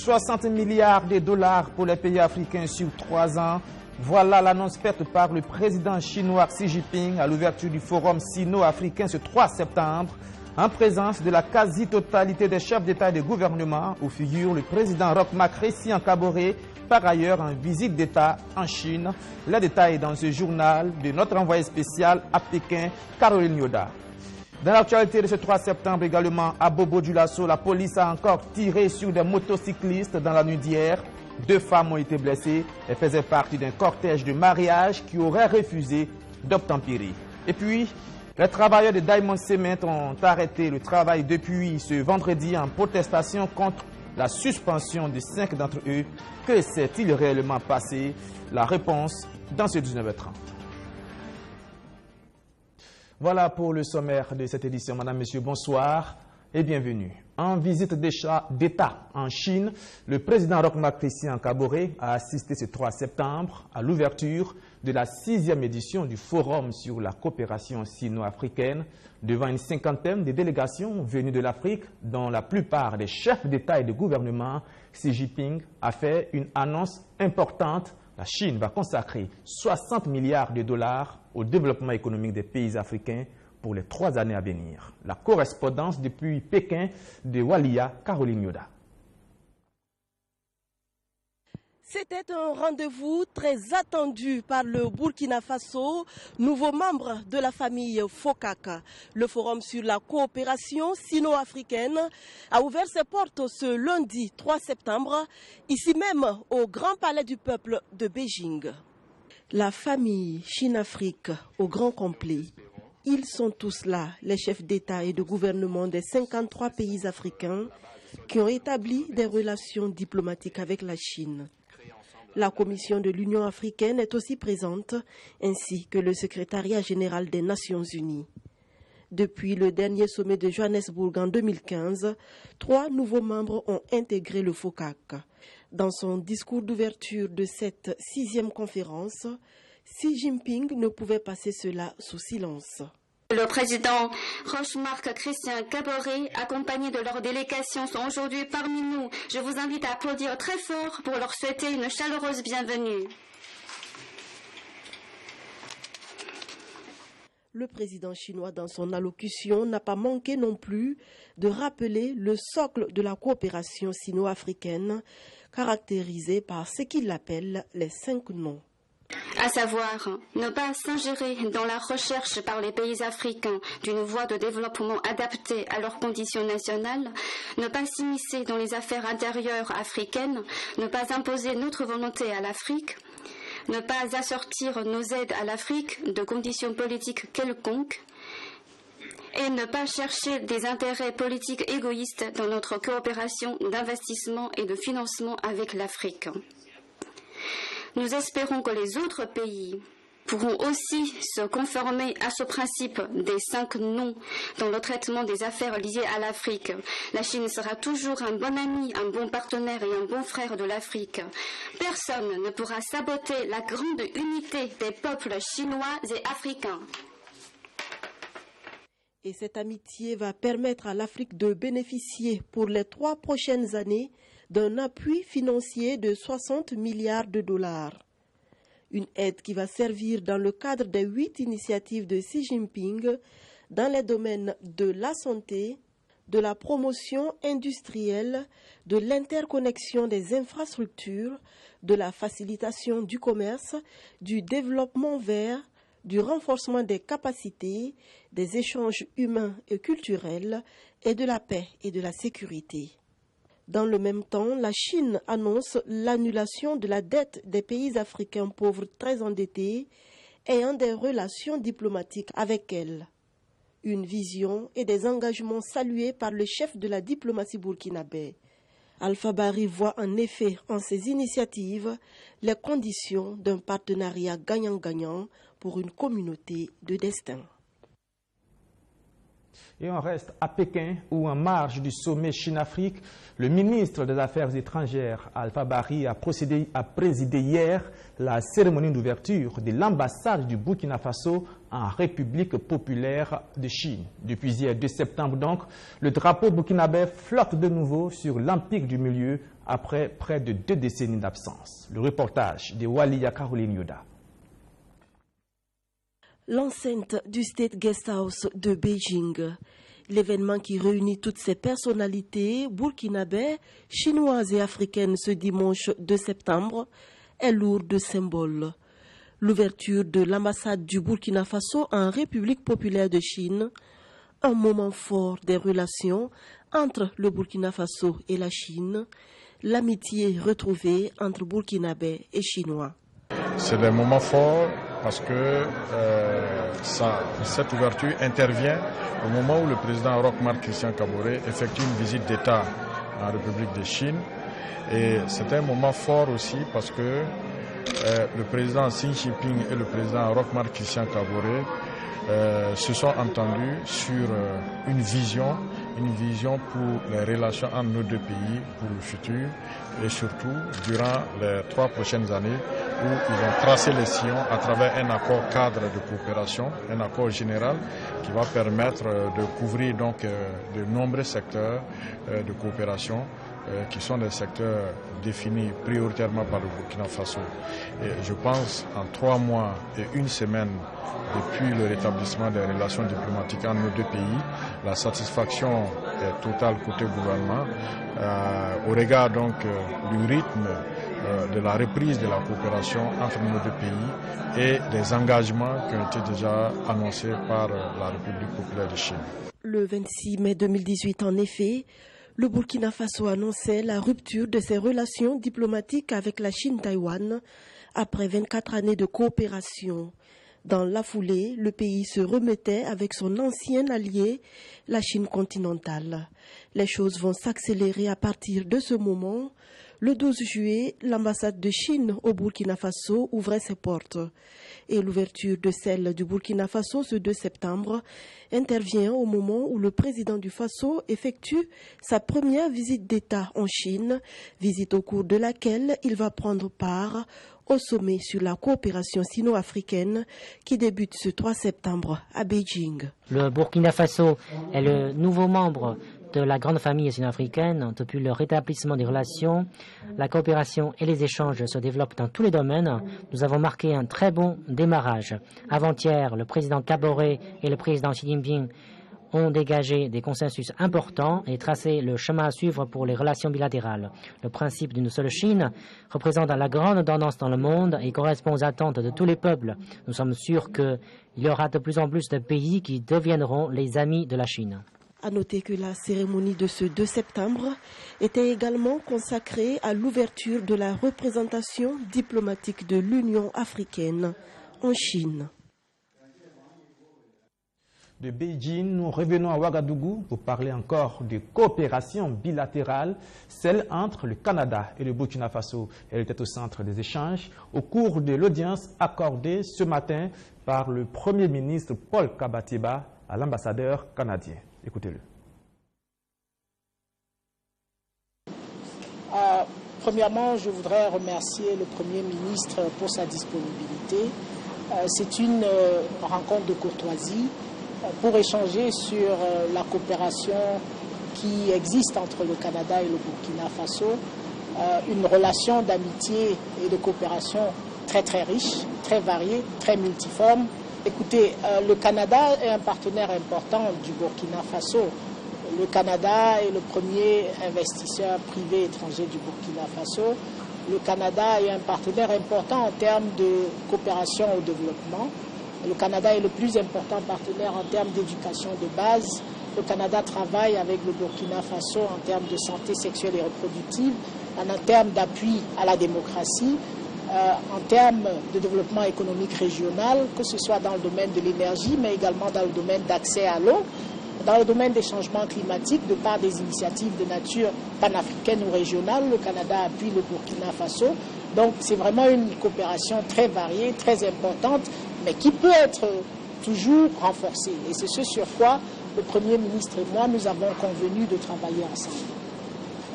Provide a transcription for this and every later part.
60 milliards de dollars pour les pays africains sur 3 ans. Voilà l'annonce faite par le président chinois Xi Jinping à l'ouverture du forum sino-africain ce 3 septembre, en présence de la quasi-totalité des chefs d'État et de gouvernement, où figure le président Roch Marc Christian Kaboré, par ailleurs en visite d'État en Chine. Les détails dans ce journal de notre envoyé spécial à Pékin, Caroline Yoda. Dans l'actualité de ce 3 septembre également, à Bobo-Dioulasso, la police a encore tiré sur des motocyclistes dans la nuit d'hier. 2 femmes ont été blessées. Elles faisaient partie d'un cortège de mariage qui aurait refusé d'obtempérer. Et puis, les travailleurs de Diamond Cement ont arrêté le travail depuis ce vendredi en protestation contre la suspension de 5 d'entre eux. Que s'est-il réellement passé? La réponse dans ce 19h30. Voilà pour le sommaire de cette édition. Madame, Monsieur, bonsoir et bienvenue. En visite d'État en Chine, le président Roch Marc Christian Kaboré a assisté ce 3 septembre à l'ouverture de la 6e édition du Forum sur la coopération sino-africaine devant une cinquantaine de délégations venues de l'Afrique, dont la plupart des chefs d'État et de gouvernement. Xi Jinping a fait une annonce importante. La Chine va consacrer 60 milliards de dollars au développement économique des pays africains pour les 3 années à venir. La correspondance depuis Pékin de Walia, Caroline Yoda. C'était un rendez-vous très attendu par le Burkina Faso, nouveau membre de la famille FOCAC. Le Forum sur la coopération sino-africaine a ouvert ses portes ce lundi 3 septembre, ici même au Grand Palais du Peuple de Beijing. La famille Chine-Afrique au grand complet. Ils sont tous là, les chefs d'État et de gouvernement des 53 pays africains qui ont établi des relations diplomatiques avec la Chine. La Commission de l'Union africaine est aussi présente, ainsi que le secrétariat général des Nations unies. Depuis le dernier sommet de Johannesburg en 2015, 3 nouveaux membres ont intégré le FOCAC. Dans son discours d'ouverture de cette 6e conférence, Xi Jinping ne pouvait passer cela sous silence. Le président Roch Marc Christian Kaboré, accompagné de leur délégation, sont aujourd'hui parmi nous. Je vous invite à applaudir très fort pour leur souhaiter une chaleureuse bienvenue. Le président chinois, dans son allocution, n'a pas manqué non plus de rappeler le socle de la coopération sino-africaine, caractérisé par ce qu'il appelle les 5 noms. À savoir, ne pas s'ingérer dans la recherche par les pays africains d'une voie de développement adaptée à leurs conditions nationales, ne pas s'immiscer dans les affaires intérieures africaines, ne pas imposer notre volonté à l'Afrique, ne pas assortir nos aides à l'Afrique de conditions politiques quelconques, et ne pas chercher des intérêts politiques égoïstes dans notre coopération d'investissement et de financement avec l'Afrique. Nous espérons que les autres pays pourront aussi se conformer à ce principe des 5 noms dans le traitement des affaires liées à l'Afrique. La Chine sera toujours un bon ami, un bon partenaire et un bon frère de l'Afrique. Personne ne pourra saboter la grande unité des peuples chinois et africains. Et cette amitié va permettre à l'Afrique de bénéficier pour les 3 prochaines années d'un appui financier de 60 milliards de dollars. Une aide qui va servir dans le cadre des 8 initiatives de Xi Jinping dans les domaines de la santé, de la promotion industrielle, de l'interconnexion des infrastructures, de la facilitation du commerce, du développement vert, du renforcement des capacités, des échanges humains et culturels et de la paix et de la sécurité. Dans le même temps, la Chine annonce l'annulation de la dette des pays africains pauvres très endettés ayant des relations diplomatiques avec elle. Une vision et des engagements salués par le chef de la diplomatie burkinabé. Alpha Barry voit en effet en ces initiatives les conditions d'un partenariat gagnant-gagnant pour une communauté de destin. Et on reste à Pékin où, en marge du sommet Chine-Afrique, le ministre des Affaires étrangères, Alpha Barry, a présidé hier la cérémonie d'ouverture de l'ambassade du Burkina Faso en République populaire de Chine. Depuis hier 2 septembre donc, le drapeau burkinabé flotte de nouveau sur l'Empire du Milieu après près de 2 décennies d'absence. Le reportage de Walia Caroline Yoda. L'enceinte du State Guest House de Beijing. L'événement qui réunit toutes ces personnalités burkinabè, chinoises et africaines ce dimanche 2 septembre est lourd de symboles. L'ouverture de l'ambassade du Burkina Faso en République populaire de Chine, un moment fort des relations entre le Burkina Faso et la Chine, l'amitié retrouvée entre burkinabè et chinois. C'est des moments forts parce que cette ouverture intervient au moment où le président Roch-Marc Christian Kaboré effectue une visite d'État en République de Chine. Et c'est un moment fort aussi parce que le président Xi Jinping et le président Roch-Marc Christian Kaboré se sont entendus sur une vision pour les relations entre nos deux pays pour le futur et surtout durant les 3 prochaines années où ils ont tracé les sillons à travers un accord cadre de coopération, un accord général qui va permettre de couvrir donc de nombreux secteurs de coopération qui sont des secteurs définis prioritairement par le Burkina Faso. Et je pense en 3 mois et 1 semaine depuis le rétablissement des relations diplomatiques entre nos 2 pays, la satisfaction est totale côté gouvernement au regard donc du rythme de la reprise de la coopération entre nos 2 pays et des engagements qui ont été déjà annoncés par la République populaire de Chine. Le 26 mai 2018, en effet, le Burkina Faso annonçait la rupture de ses relations diplomatiques avec la Chine-Taïwan après 24 années de coopération. Dans la foulée, le pays se remettait avec son ancien allié, la Chine continentale. Les choses vont s'accélérer à partir de ce moment. Le 12 juillet, l'ambassade de Chine au Burkina Faso ouvrait ses portes. Et l'ouverture de celle du Burkina Faso ce 2 septembre intervient au moment où le président du Faso effectue sa première visite d'État en Chine, visite au cours de laquelle il va prendre part au sommet sur la coopération sino-africaine qui débute ce 3 septembre à Beijing. Le Burkina Faso est le nouveau membre de la grande famille sino-africaine. Depuis le rétablissement des relations, la coopération et les échanges se développent dans tous les domaines. Nous avons marqué un très bon démarrage. Avant-hier, le président Kaboré et le président Xi Jinping ont dégagé des consensus importants et tracé le chemin à suivre pour les relations bilatérales. Le principe d'une seule Chine représente la grande tendance dans le monde et correspond aux attentes de tous les peuples. Nous sommes sûrs qu'il y aura de plus en plus de pays qui deviendront les amis de la Chine. À noter que la cérémonie de ce 2 septembre était également consacrée à l'ouverture de la représentation diplomatique de l'Union africaine en Chine. De Beijing, nous revenons à Ouagadougou pour parler encore de coopération bilatérale, celle entre le Canada et le Burkina Faso. Elle était au centre des échanges au cours de l'audience accordée ce matin par le Premier ministre Paul Kabatiba à l'ambassadeur canadien. Écoutez-le. Premièrement, je voudrais remercier le Premier ministre pour sa disponibilité. C'est une rencontre de courtoisie pour échanger sur la coopération qui existe entre le Canada et le Burkina Faso, une relation d'amitié et de coopération très très riche, très variée, très multiforme. Écoutez, le Canada est un partenaire important du Burkina Faso. Le Canada est le premier investisseur privé étranger du Burkina Faso. Le Canada est un partenaire important en termes de coopération au développement. Le Canada est le plus important partenaire en termes d'éducation de base. Le Canada travaille avec le Burkina Faso en termes de santé sexuelle et reproductive, en termes d'appui à la démocratie, en termes de développement économique régional, que ce soit dans le domaine de l'énergie, mais également dans le domaine d'accès à l'eau, dans le domaine des changements climatiques, de par des initiatives de nature panafricaine ou régionale. Le Canada appuie le Burkina Faso. Donc c'est vraiment une coopération très variée, très importante, mais qui peut être toujours renforcée. Et c'est ce sur quoi le Premier ministre et moi, nous avons convenu de travailler ensemble.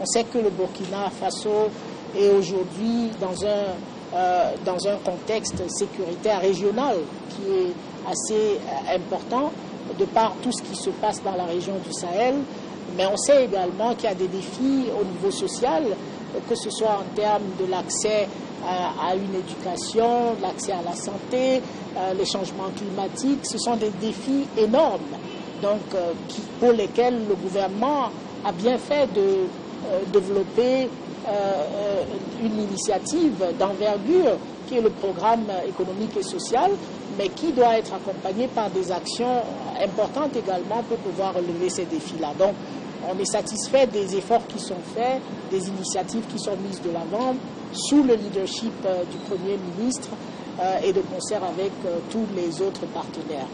On sait que le Burkina Faso est aujourd'hui dans un contexte sécuritaire régional qui est assez important de par tout ce qui se passe dans la région du Sahel. Mais on sait également qu'il y a des défis au niveau social que ce soit en termes de l'accès à une éducation, l'accès à la santé, les changements climatiques. Ce sont des défis énormes, donc, pour lesquels le gouvernement a bien fait de développer une initiative d'envergure qui est le programme économique et social, mais qui doit être accompagné par des actions importantes également pour pouvoir relever ces défis-là. Donc, on est satisfait des efforts qui sont faits, des initiatives qui sont mises de l'avant sous le leadership du Premier ministre et de concert avec tous les autres partenaires.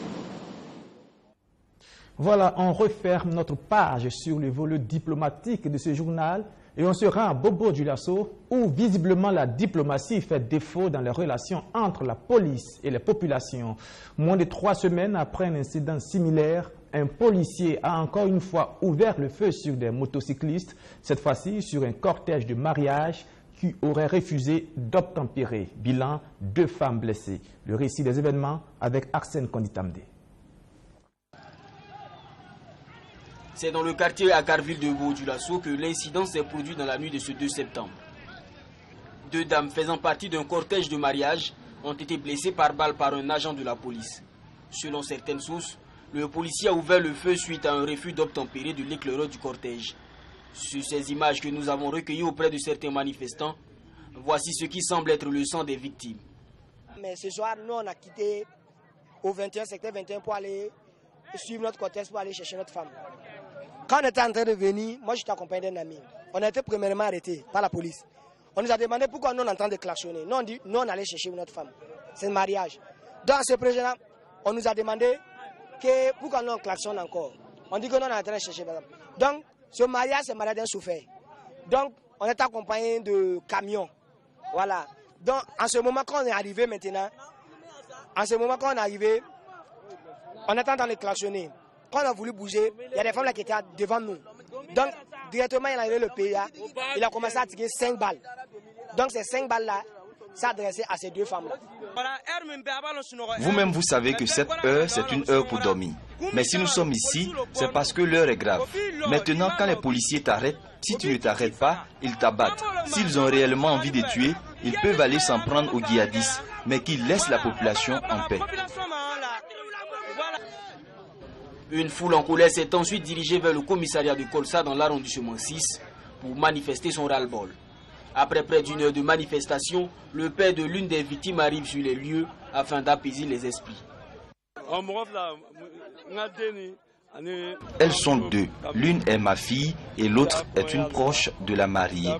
Voilà, on referme notre page sur le volet diplomatique de ce journal et on se rend à Bobo-Dioulasso où visiblement la diplomatie fait défaut dans les relations entre la police et les populations. Moins de 3 semaines après un incident similaire, un policier a encore une fois ouvert le feu sur des motocyclistes, cette fois-ci sur un cortège de mariage qui aurait refusé d'obtempérer. Bilan, 2 femmes blessées. Le récit des événements avec Arsène Konditamde. C'est dans le quartier Akarville de Bobo-Dioulasso que l'incident s'est produit dans la nuit de ce 2 septembre. 2 dames faisant partie d'un cortège de mariage ont été blessées par balle par un agent de la police. Selon certaines sources, le policier a ouvert le feu suite à un refus d'obtempérer de l'éclaireur du cortège. Sur ces images que nous avons recueillies auprès de certains manifestants, voici ce qui semble être le sang des victimes. Mais ce soir, nous on a quitté au 21, secteur 21 pour aller suivre notre cortège pour aller chercher notre femme. Quand on était en train de venir, moi j'étais accompagné d'un ami. On a été premièrement arrêtés par la police. On nous a demandé pourquoi nous on est en train de klaxonner. Nous on dit, nous on allait chercher notre femme. C'est un mariage. Dans ce projet-là, on nous a demandé pourquoi nous on klaxonne encore. On dit que nous on est en train de chercher madame. Donc ce mariage, c'est le mariage d'un souffert. Donc on est accompagné de camions. Voilà. Donc en ce moment quand on est arrivé maintenant, on est en train de klaxonner. Quand on a voulu bouger, il y a des femmes là qui étaient devant nous. Donc, directement, il a arrivé le PA, il a commencé à tirer 5 balles. Donc, ces 5 balles-là s'adressaient à ces 2 femmes-là. Vous-même, vous savez que cette heure, c'est une heure pour dormir. Mais si nous sommes ici, c'est parce que l'heure est grave. Maintenant, quand les policiers t'arrêtent, si tu ne t'arrêtes pas, ils t'abattent. S'ils ont réellement envie de tuer, ils peuvent aller s'en prendre aux djihadistes, mais qu'ils laissent la population en paix. Une foule en colère s'est ensuite dirigée vers le commissariat de Kolsa dans l'arrondissement 6 pour manifester son ras-le-bol. Après près d'une heure de manifestation, le père de l'une des victimes arrive sur les lieux afin d'apaiser les esprits. Elles sont 2. L'une est ma fille et l'autre est une proche de la mariée.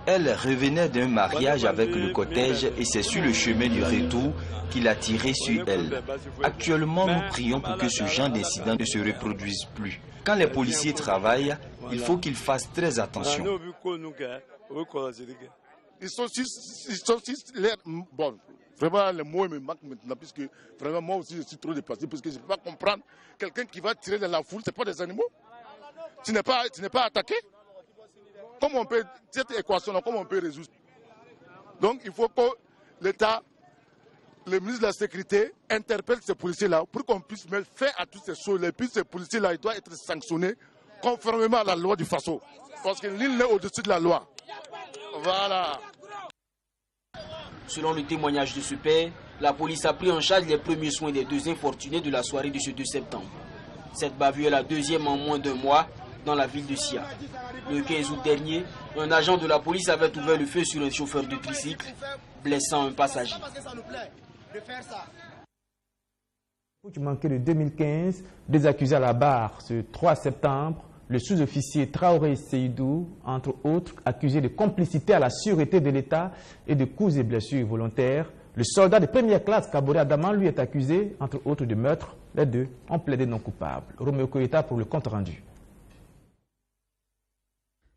Elle revenait d'un mariage avec le cortège et c'est sur le chemin du retour qu'il a tiré sur elle. Actuellement, nous prions pour que ce genre d'incident ne se reproduise plus. Quand les policiers travaillent, il faut qu'ils fassent très attention. Ils sont bon, vraiment les mots me manquent maintenant puisque vraiment moi aussi je suis trop dépassé parce que je ne peux pas comprendre quelqu'un qui va tirer dans la foule, ce n'est pas des animaux. Tu n'es pas attaqué. Comment on peut, cette équation-là, comment on peut résoudre? Donc il faut que l'État, le ministre de la Sécurité, interpelle ces policiers-là pour qu'on puisse mettre fin à toutes ces choses. Et puis ces policiers-là, ils doivent être sanctionnés conformément à la loi du Faso. Parce que nul n'est au-dessus de la loi. Voilà. Selon le témoignage de ce père, la police a pris en charge les premiers soins des 2 infortunés de la soirée de ce 2 septembre. Cette bavure est la 2e en moins d'1 mois dans la ville de Sia. Le 15 août dernier, un agent de la police avait ouvert le feu sur un chauffeur de tricycle, blessant un passager. Pour manquer de 2015, 2 accusés à la barre ce 3 septembre, le sous-officier Traoré Seydou, entre autres, accusé de complicité à la sûreté de l'État et de coups et blessures volontaires. Le soldat de première classe Kaboré Adaman, lui, est accusé, entre autres, de meurtre. Les 2 ont plaidé non coupables. Roméo Koyeta pour le compte rendu.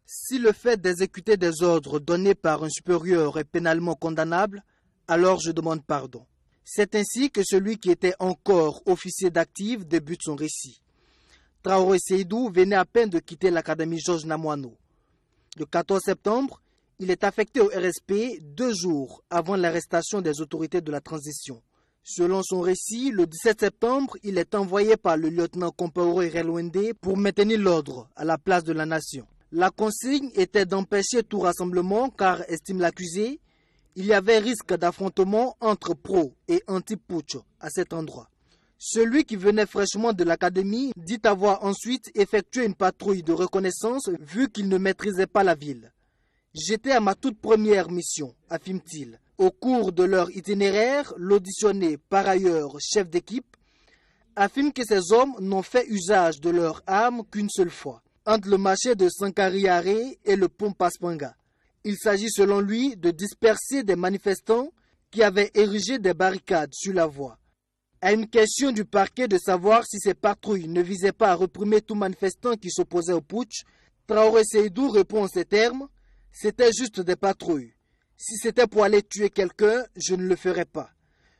Si le fait d'exécuter des ordres donnés par un supérieur est pénalement condamnable, alors je demande pardon. C'est ainsi que celui qui était encore officier d'active débute son récit. Traoré Seydou venait à peine de quitter l'académie Georges Namoano. Le 14 septembre, il est affecté au RSP 2 jours avant l'arrestation des autorités de la transition. Selon son récit, le 17 septembre, il est envoyé par le lieutenant Compaoré Relwende pour maintenir l'ordre à la place de la nation. La consigne était d'empêcher tout rassemblement car, estime l'accusé, il y avait risque d'affrontement entre pro et anti-putsch à cet endroit. Celui qui venait fraîchement de l'académie dit avoir ensuite effectué une patrouille de reconnaissance vu qu'il ne maîtrisait pas la ville. J'étais à ma toute première mission, affirme-t-il. Au cours de leur itinéraire, l'auditionné, par ailleurs chef d'équipe, affirme que ces hommes n'ont fait usage de leur arme qu'une seule fois, entre le marché de Sankariare et le pont Paspanga. Il s'agit selon lui de disperser des manifestants qui avaient érigé des barricades sur la voie. À une question du parquet de savoir si ces patrouilles ne visaient pas à réprimer tout manifestant qui s'opposait au putsch, Traoré Seydou répond en ces termes: « C'était juste des patrouilles. Si c'était pour aller tuer quelqu'un, je ne le ferais pas. »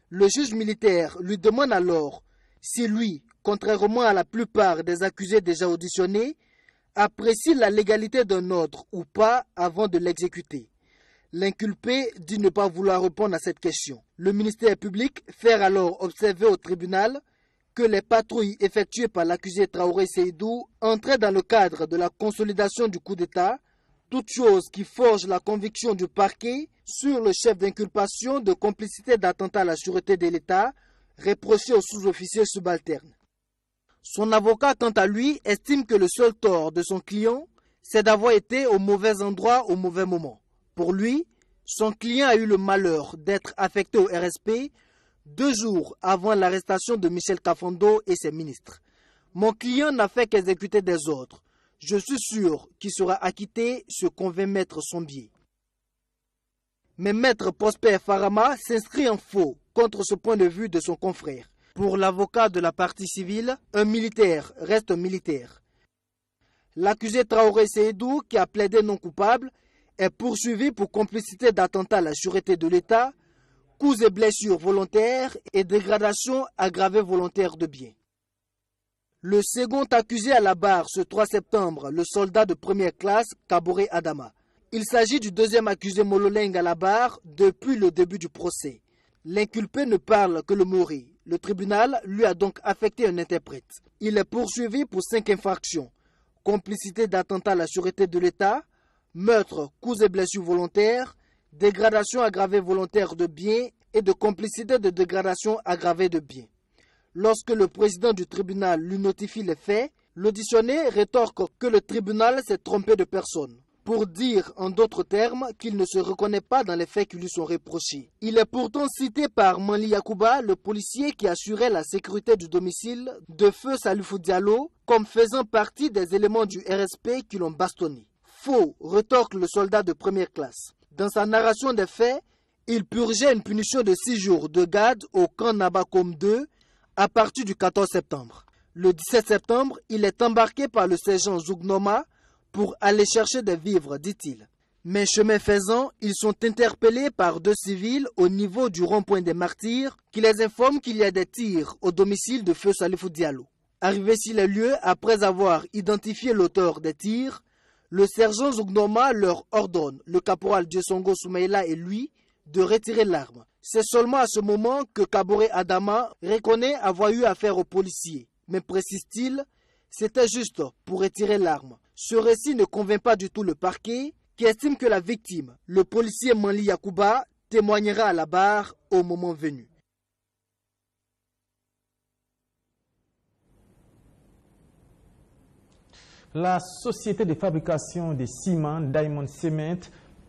Le juge militaire lui demande alors si lui, contrairement à la plupart des accusés déjà auditionnés, apprécie la légalité d'un ordre ou pas avant de l'exécuter. L'inculpé dit ne pas vouloir répondre à cette question. Le ministère public fait alors observer au tribunal que les patrouilles effectuées par l'accusé Traoré Seydou entraient dans le cadre de la consolidation du coup d'État, toute chose qui forge la conviction du parquet sur le chef d'inculpation de complicité d'attentat à la sûreté de l'État reproché au sous-officier subalterne. Son avocat, quant à lui, estime que le seul tort de son client, c'est d'avoir été au mauvais endroit au mauvais moment. Pour lui, son client a eu le malheur d'être affecté au RSP 2 jours avant l'arrestation de Michel Kafando et ses ministres. Mon client n'a fait qu'exécuter des ordres. Je suis sûr qu'il sera acquitté, se convainc maître Sombier. Mais maître Prosper Farama s'inscrit en faux contre ce point de vue de son confrère. Pour l'avocat de la partie civile, un militaire reste un militaire. L'accusé Traoré Seydou, qui a plaidé non coupable, est poursuivi pour complicité d'attentat à la sûreté de l'État, coups et blessures volontaires et dégradation aggravée volontaire de biens. Le second accusé à la barre ce 3 septembre, le soldat de première classe Kaboré Adama. Il s'agit du deuxième accusé Mololeng à la barre depuis le début du procès. L'inculpé ne parle que le mori. Le tribunal lui a donc affecté un interprète. Il est poursuivi pour 5 infractions: complicité d'attentat à la sûreté de l'État, meurtre, coups et blessures volontaires, dégradation aggravée volontaire de biens et de complicité de dégradation aggravée de biens. Lorsque le président du tribunal lui notifie les faits, l'auditionné rétorque que le tribunal s'est trompé de personne, pour dire en d'autres termes qu'il ne se reconnaît pas dans les faits qui lui sont reprochés. Il est pourtant cité par Manli Yacouba, le policier qui assurait la sécurité du domicile de feu Salifou Diallo, comme faisant partie des éléments du RSP qui l'ont bastonné. Faux, rétorque le soldat de première classe. Dans sa narration des faits, il purgeait une punition de 6 jours de garde au camp Nabakom 2 à partir du 14 septembre. Le 17 septembre, il est embarqué par le sergent Zougnoma pour aller chercher des vivres, dit-il. Mais chemin faisant, ils sont interpellés par 2 civils au niveau du rond-point des Martyrs qui les informent qu'il y a des tirs au domicile de feu Salifou Diallo. Arrivé sur les lieux, après avoir identifié l'auteur des tirs, le sergent Zougnoma leur ordonne, le caporal Diosongo Soumaïla et lui, de retirer l'arme. C'est seulement à ce moment que Kaboré Adama reconnaît avoir eu affaire aux policiers. Mais précise-t-il, c'était juste pour retirer l'arme. Ce récit ne convainc pas du tout le parquet, qui estime que la victime, le policier Manli Yacouba, témoignera à la barre au moment venu. La société de fabrication de ciment Diamond Cement,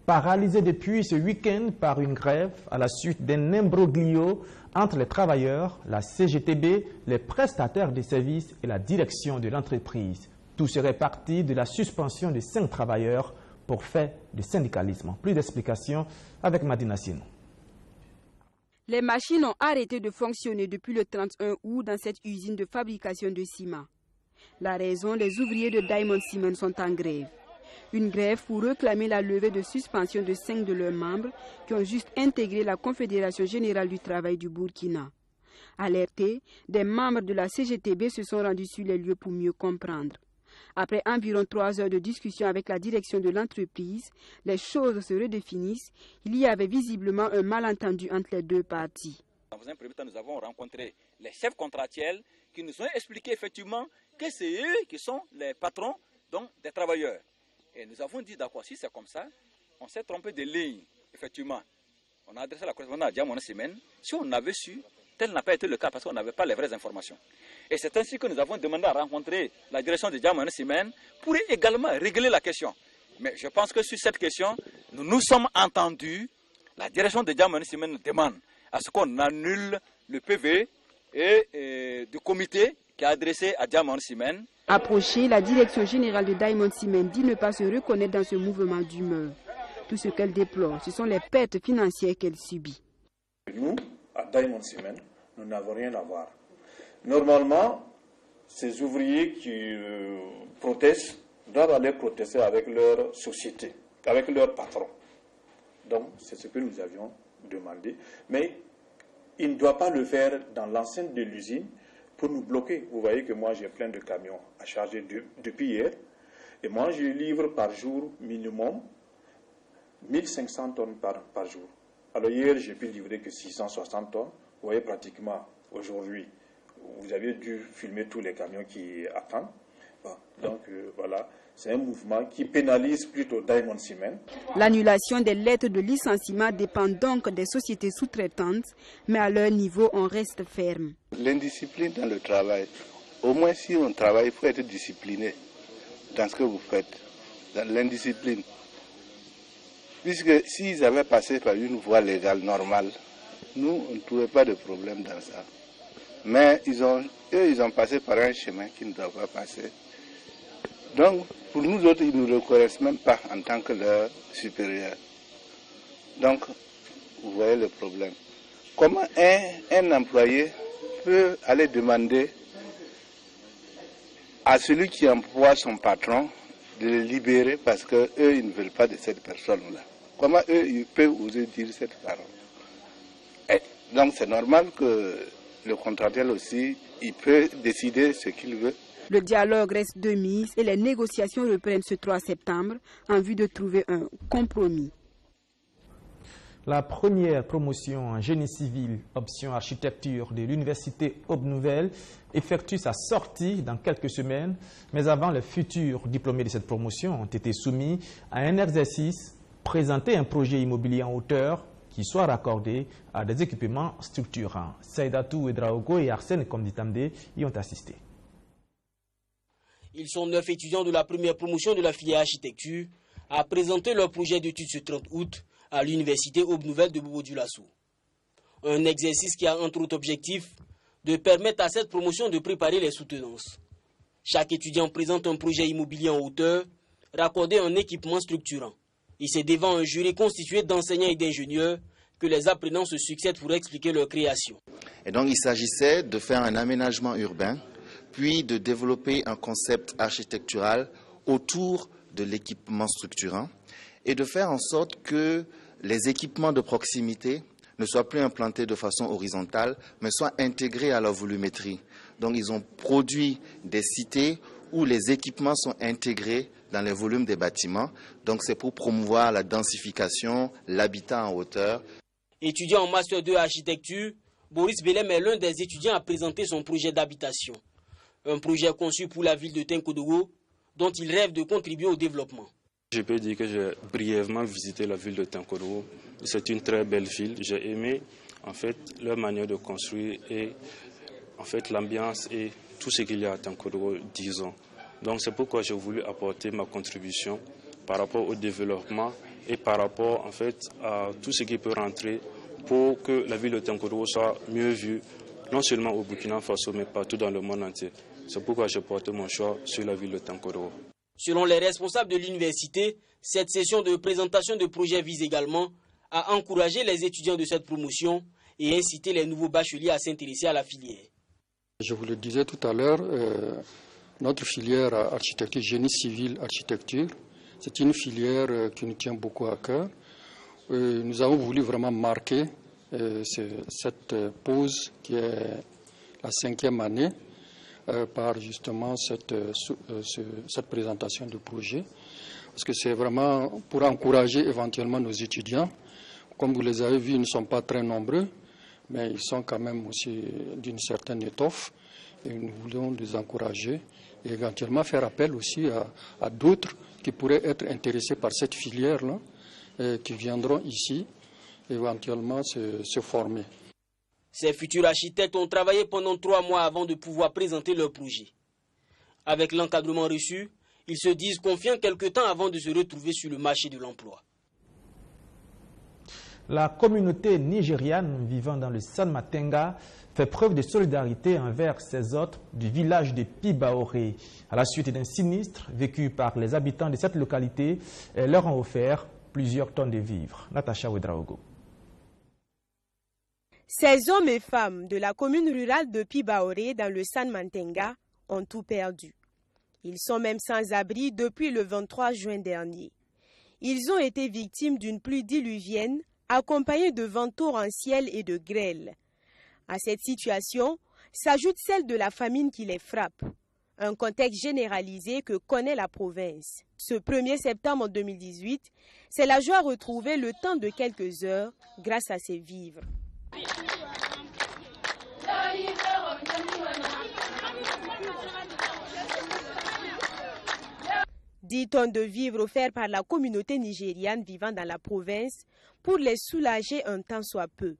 paralysée depuis ce week-end par une grève à la suite d'un imbroglio entre les travailleurs, la CGTB, les prestataires de services et la direction de l'entreprise. Tout serait parti de la suspension de 5 travailleurs pour fait de syndicalisme. Plus d'explications avec Madina Sino. Les machines ont arrêté de fonctionner depuis le 31 août dans cette usine de fabrication de ciment. La raison, les ouvriers de Diamond Cement sont en grève. Une grève pour réclamer la levée de suspension de 5 de leurs membres qui ont juste intégré la Confédération Générale du Travail du Burkina. Alertés, des membres de la CGTB se sont rendus sur les lieux pour mieux comprendre. Après environ 3 heures de discussion avec la direction de l'entreprise, les choses se redéfinissent. Il y avait visiblement un malentendu entre les 2 parties. Dans un premier temps, nous avons rencontré les chefs contractuels qui nous ont expliqué effectivement que c'est eux qui sont les patrons donc, des travailleurs. Et nous avons dit, d'accord, si c'est comme ça, on s'est trompé de ligne, effectivement. On a adressé la correspondance à Diamond Simen. Si on avait su, tel n'a pas été le cas parce qu'on n'avait pas les vraies informations. Et c'est ainsi que nous avons demandé à rencontrer la direction de Diamond Simen pour également régler la question. Mais je pense que sur cette question, nous nous sommes entendus. La direction de Diamond Simen demande à ce qu'on annule le PV et du comité qui a adressé à Diamond Simen. Approchée, la direction générale de Diamond Simen dit ne pas se reconnaître dans ce mouvement d'humeur. Tout ce qu'elle déplore, ce sont les pertes financières qu'elle subit. Nous, à Diamond Simen, nous n'avons rien à voir. Normalement, ces ouvriers qui protestent doivent aller protester avec leur société, avec leur patron. Donc, c'est ce que nous avions demandé. Mais ils ne doivent pas le faire dans l'enceinte de l'usine pour nous bloquer. Vous voyez que moi, j'ai plein de camions à charger depuis hier. Et moi, je livre par jour minimum 1500 tonnes par jour. Alors hier, j'ai pu livrer que 660 tonnes. Vous voyez pratiquement aujourd'hui, vous avez dû filmer tous les camions qui attendent. Bon, donc voilà, c'est un mouvement qui pénalise plutôt Diamond Simen. L'annulation des lettres de licenciement dépend donc des sociétés sous-traitantes, mais à leur niveau, on reste ferme. L'indiscipline dans le travail, au moins si on travaille, il faut être discipliné dans ce que vous faites, dans l'indiscipline. Puisque s'ils avaient passé par une voie légale normale, nous, on ne trouvait pas de problème dans ça. Mais ils ont passé par un chemin qu'ils ne doivent pas passer. Donc, pour nous autres, ils ne nous reconnaissent même pas en tant que leurs supérieurs. Donc, vous voyez le problème. Comment un employé peut aller demander à celui qui emploie son patron de le libérer parce qu'eux, ils ne veulent pas de cette personne-là? Comment eux, ils peuvent oser dire cette parole? Et donc, c'est normal que le contractuel aussi, il peut décider ce qu'il veut. Le dialogue reste de mise et les négociations reprennent ce 3 septembre en vue de trouver un compromis. La première promotion en génie civil, option architecture de l'université Aube Nouvelle, effectue sa sortie dans quelques semaines. Mais avant, les futurs diplômés de cette promotion ont été soumis à un exercice, présenter un projet immobilier en hauteur qui soit raccordé à des équipements structurants. Saïdatou Edraogo et Arsène Komditamde y ont assisté. Ils sont 9 étudiants de la première promotion de la filière architecture à présenter leur projet d'études ce 30 août à l'université Aube Nouvelle de Bobo-Dioulasso. Un exercice qui a entre autres objectifs de permettre à cette promotion de préparer les soutenances. Chaque étudiant présente un projet immobilier en hauteur, raccordé à un équipement structurant. Et c'est devant un jury constitué d'enseignants et d'ingénieurs que les apprenants se succèdent pour expliquer leur création. Et donc il s'agissait de faire un aménagement urbain, puis de développer un concept architectural autour de l'équipement structurant et de faire en sorte que les équipements de proximité ne soient plus implantés de façon horizontale, mais soient intégrés à leur volumétrie. Donc ils ont produit des cités où les équipements sont intégrés dans les volumes des bâtiments. Donc c'est pour promouvoir la densification, l'habitat en hauteur. Étudiant en Master 2 architecture, Boris Belem est l'un des étudiants à présenter son projet d'habitation. Un projet conçu pour la ville de Tinkodogo, dont il rêve de contribuer au développement. Je peux dire que j'ai brièvement visité la ville de Tinkodogo. C'est une très belle ville. J'ai aimé en fait leur manière de construire et en fait l'ambiance et tout ce qu'il y a à Tinkodogo, disons. Donc c'est pourquoi j'ai voulu apporter ma contribution par rapport au développement et par rapport en fait à tout ce qui peut rentrer pour que la ville de Tinkodogo soit mieux vue, non seulement au Burkina Faso mais partout dans le monde entier. C'est pourquoi j'ai porté mon choix sur la ville de Tinkodogo. Selon les responsables de l'université, cette session de présentation de projets vise également à encourager les étudiants de cette promotion et inciter les nouveaux bacheliers à s'intéresser à la filière. Je vous le disais tout à l'heure, notre filière architecture, génie civil architecture, c'est une filière qui nous tient beaucoup à cœur. Nous avons voulu vraiment marquer cette pause qui est la 5e année par justement cette présentation de projet. Parce que c'est vraiment pour encourager éventuellement nos étudiants. Comme vous les avez vus, ils ne sont pas très nombreux, mais ils sont quand même aussi d'une certaine étoffe. Et nous voulons les encourager et éventuellement faire appel aussi à d'autres qui pourraient être intéressés par cette filière-là, qui viendront ici éventuellement se former. Ces futurs architectes ont travaillé pendant 3 mois avant de pouvoir présenter leur projet. Avec l'encadrement reçu, ils se disent confiants quelque temps avant de se retrouver sur le marché de l'emploi. La communauté nigériane vivant dans le San Matenga fait preuve de solidarité envers ses hôtes du village de Pibaoré. À la suite d'un sinistre vécu par les habitants de cette localité, elles leur ont offert plusieurs tonnes de vivres. Natacha Ouedraogo. Ces hommes et femmes de la commune rurale de Pibaoré dans le San Matenga ont tout perdu. Ils sont même sans abri depuis le 23 juin dernier. Ils ont été victimes d'une pluie diluvienne accompagnée de vents torrentiels et de grêle. À cette situation s'ajoute celle de la famine qui les frappe, un contexte généralisé que connaît la province. Ce 1er septembre 2018, c'est la joie retrouvée le temps de quelques heures grâce à ces vivres. 10 tonnes de vivres offerts par la communauté nigériane vivant dans la province pour les soulager un temps soit peu.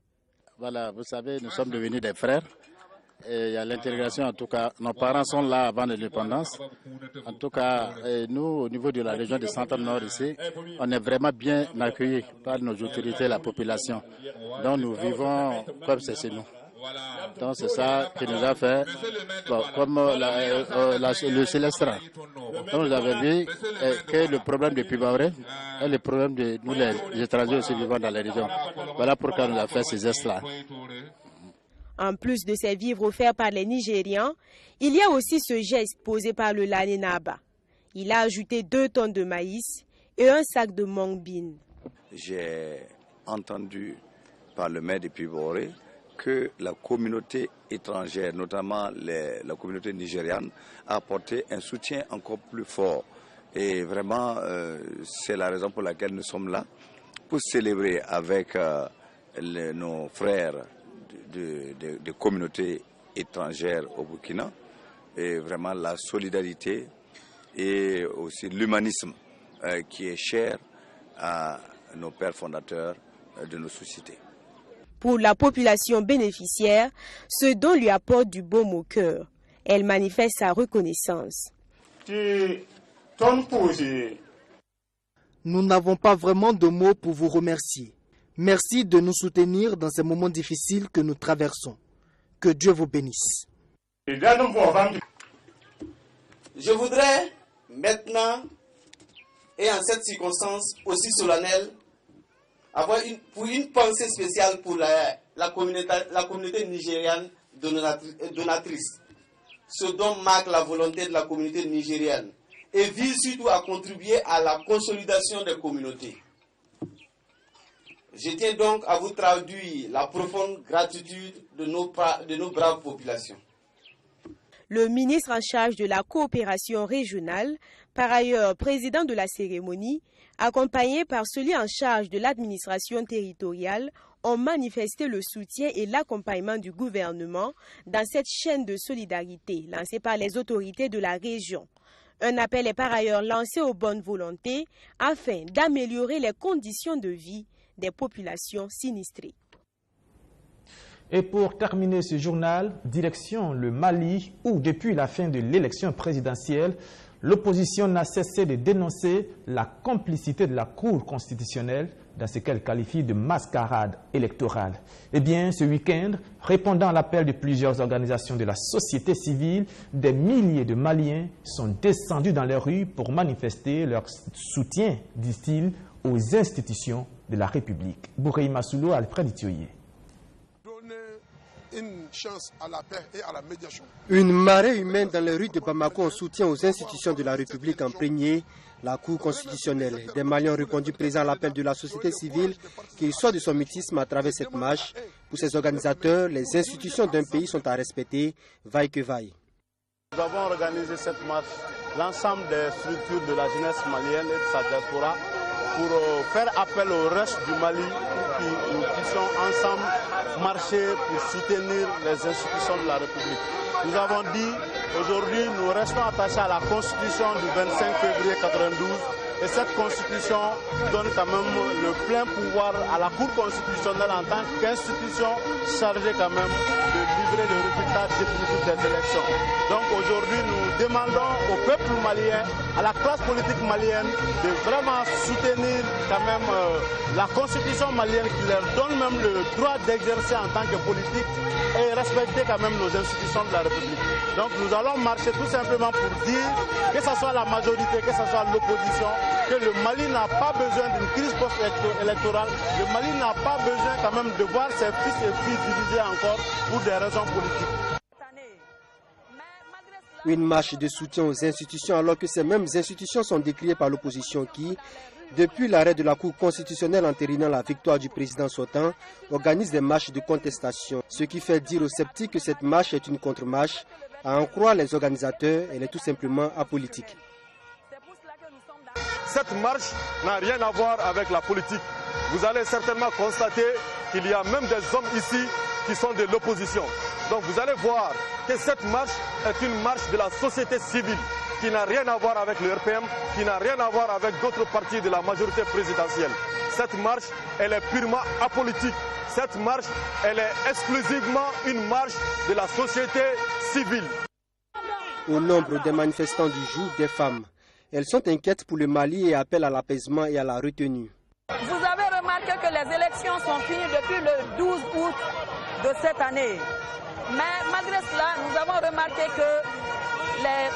Voilà, vous savez, nous sommes devenus des frères. Et il y a l'intégration, en tout cas, nos parents sont là avant l'indépendance. En tout cas, nous, au niveau de la région de Centre-Nord ici, on est vraiment bien accueillis par nos autorités, la population. Donc nous vivons comme c'est chez nous. Donc c'est ça qui nous a fait, bon, comme le Célestin. Donc vous avez vu que le problème de Pibaoré est le problème de nous les étrangers aussi vivant dans la région. Voilà pourquoi nous avons fait ces gestes-là. En plus de ces vivres offerts par les Nigérians, il y a aussi ce geste posé par le Lanénaba. Il a ajouté 2 tonnes de maïs et un sac de mangbine. J'ai entendu par le maire de Pibaoré que la communauté étrangère, notamment la communauté nigériane, a apporté un soutien encore plus fort. Et vraiment, c'est la raison pour laquelle nous sommes là, pour célébrer avec nos frères de communautés étrangères au Burkina, et vraiment la solidarité et aussi l'humanisme qui est cher à nos pères fondateurs de nos sociétés. Pour la population bénéficiaire, ce don lui apporte du baume au cœur. Elle manifeste sa reconnaissance. Nous n'avons pas vraiment de mots pour vous remercier. Merci de nous soutenir dans ces moments difficiles que nous traversons. Que Dieu vous bénisse. Je voudrais maintenant, et en cette circonstance aussi solennelle, avoir une pensée spéciale pour la communauté nigériane donatrice. Ce don marque la volonté de la communauté nigériane et vise surtout à contribuer à la consolidation des communautés. Je tiens donc à vous traduire la profonde gratitude de nos braves populations. Le ministre en charge de la coopération régionale, par ailleurs président de la cérémonie, accompagné par celui en charge de l'administration territoriale, ont manifesté le soutien et l'accompagnement du gouvernement dans cette chaîne de solidarité lancée par les autorités de la région. Un appel est par ailleurs lancé aux bonnes volontés afin d'améliorer les conditions de vie des populations sinistrées. Et pour terminer ce journal, direction le Mali, où depuis la fin de l'élection présidentielle, l'opposition n'a cessé de dénoncer la complicité de la Cour constitutionnelle dans ce qu'elle qualifie de mascarade électorale. Eh bien, ce week-end, répondant à l'appel de plusieurs organisations de la société civile, des milliers de Maliens sont descendus dans les rues pour manifester leur soutien, disent-ils, aux institutions de la République. Bourreï Massoulou, Alfred Itioye. Une chance à la paix et à la médiation. Une marée humaine dans les rues de Bamako en soutien aux institutions de la République imprégnées, la Cour constitutionnelle. Des Maliens ont répondu présent à l'appel de la société civile qui sort de son mutisme à travers cette marche. Pour ces organisateurs, les institutions d'un pays sont à respecter, vaille que vaille. Nous avons organisé cette marche. L'ensemble des structures de la jeunesse malienne et de sa diaspora pour faire appel au reste du Mali pour que nous puissions ensemble marcher pour soutenir les institutions de la République. Nous avons dit, aujourd'hui, nous restons attachés à la Constitution du 25 février 1992 et cette Constitution donne quand même le plein pouvoir à la Cour constitutionnelle en tant qu'institution chargée quand même de livrer le résultat définitif des élections. Donc aujourd'hui, nous demandons au peuple malien, à la classe politique malienne, de vraiment soutenir quand même la Constitution malienne qui leur donne même le droit d'exercer en tant que politique et respecter quand même nos institutions de la République. Donc nous allons marcher tout simplement pour dire que ce soit la majorité, que ce soit l'opposition, que le Mali n'a pas besoin d'une crise post-électorale, le Mali n'a pas besoin quand même de voir ses fils et filles divisés encore pour des raisons politiques. Une marche de soutien aux institutions alors que ces mêmes institutions sont décriées par l'opposition qui, depuis l'arrêt de la Cour constitutionnelle entérinant la victoire du président sortant, organise des marches de contestation. Ce qui fait dire aux sceptiques que cette marche est une contre-marche. À en croire les organisateurs, elle est tout simplement apolitique. Cette marche n'a rien à voir avec la politique. Vous allez certainement constater qu'il y a même des hommes ici qui sont de l'opposition. Donc vous allez voir que cette marche est une marche de la société civile qui n'a rien à voir avec le RPM, qui n'a rien à voir avec d'autres partis de la majorité présidentielle. Cette marche, elle est purement apolitique. Cette marche, elle est exclusivement une marche de la société civile. Au nombre des manifestants du jour, des femmes. Elles sont inquiètes pour le Mali et appellent à l'apaisement et à la retenue. Vous avez remarqué que les élections sont finies depuis le 12 août de cette année. Mais malgré cela, nous avons remarqué que les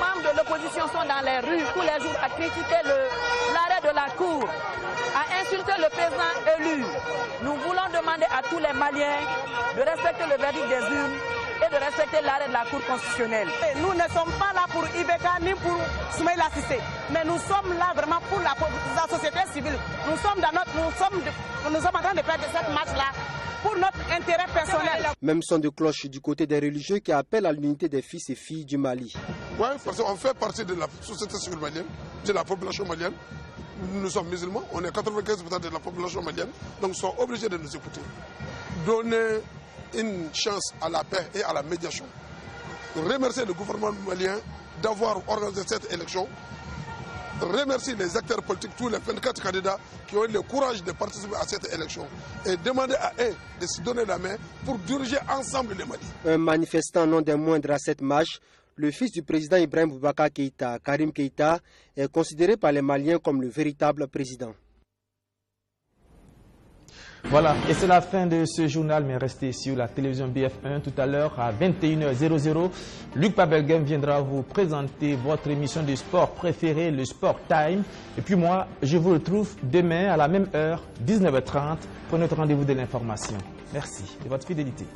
membres de l'opposition sont dans les rues tous les jours à critiquer l'arrêt de la Cour, à insulter le président élu. Nous voulons demander à tous les Maliens de respecter le verdict des urnes et de respecter l'arrêt de la Cour constitutionnelle. Nous ne sommes pas là pour Ibeka ni pour Soumaïla Cissé, mais nous sommes là vraiment pour la société civile. Nous sommes en train de faire de cette marche-là pour notre intérêt personnel. Même son de cloche du côté des religieux qui appellent à l'unité des fils et filles du Mali. Oui, parce qu'on fait partie de la société civile malienne, de la population malienne. Nous sommes musulmans, on est 95% de la population malienne, donc ils sont obligés de nous écouter. Donner une chance à la paix et à la médiation. Remercier le gouvernement malien d'avoir organisé cette élection. Remercier les acteurs politiques, tous les 24 candidats qui ont eu le courage de participer à cette élection. Et demander à eux de se donner la main pour diriger ensemble le Mali. Un manifestant non des moindres à cette marche, le fils du président Ibrahim Boubacar Keïta, Karim Keïta, est considéré par les Maliens comme le véritable président. Voilà, et c'est la fin de ce journal, mais restez sur la télévision BF1 tout à l'heure à 21h00. Luc Pabelgem viendra vous présenter votre émission de sport préférée, le Sport Time. Et puis moi, je vous retrouve demain à la même heure, 19h30, pour notre rendez-vous de l'information. Merci de votre fidélité.